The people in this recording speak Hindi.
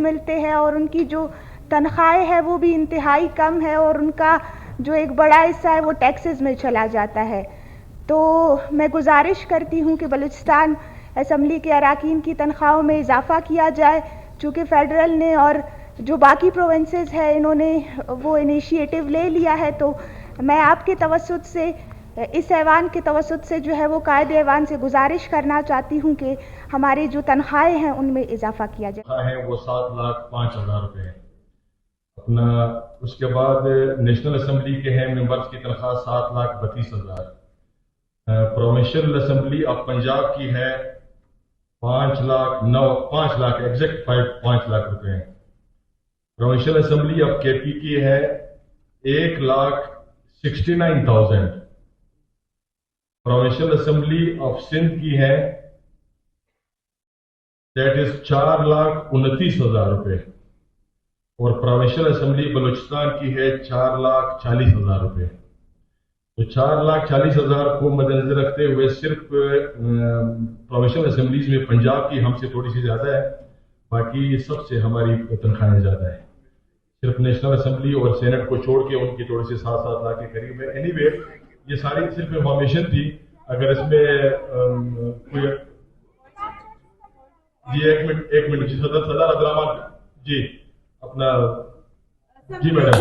मिलते हैं और उनकी जो तनख्वाहें हैं वो भी इंतहाई कम है और उनका जो एक बड़ा हिस्सा है वो टैक्सेस में चला जाता है। तो मैं गुजारिश करती हूँ कि बलूचिस्तान असम्बली के अरकान की तनख्वाहों में इजाफ़ा किया जाए, चूँकि फ़ेडरल ने और जो बाकी प्रोविंसेस हैं इन्होंने वो इनिशिएटिव ले लिया है। तो मैं आपके तवस्सुत से, इस ऐवान के तवस्सुत से जो है वो कायदे ऐवान से गुजारिश करना चाहती हूँ कि हमारी जो तनख्वाहें हैं उनमें इजाफ़ा किया जाए। है वो 7,05,000 रुपये है अपना। उसके बाद नेशनल असम्बली के हैं मेंबर्स की तनख्वाह 7,32,000। प्रोविंशियल असम्बली ऑफ पंजाब की है 5,09,5 लाख एग्जैक्ट 5 लाख रुपए है। प्रोविंशियल असम्बली ऑफ केपी की है 1,69,000। प्रोविंशियल असम्बली ऑफ सिंध की है दैट इज 4,29,000 रुपए। और प्रोविंशियल असम्बली बलूचिस्तान की है 4,40,000 रुपए। तो 4,40,000 को मद्देनजर रखते हुए सिर्फ प्रोविंशियल असेंबलीज में पंजाब की हमसे थोड़ी सी ज्यादा है, बाकी सबसे हमारी तनख्वाहें ज्यादा है। सिर्फ नेशनल असेंबली और सेनेट को छोड़ के उनकी थोड़ी सी 7-7 लाख के करीब है। एनीवे ये सारी सिर्फ इंफॉर्मेशन थी। अगर इसमें कोई जी एक मिनट जी सदर अब्दुल रहमान जी अपना जी मैडम।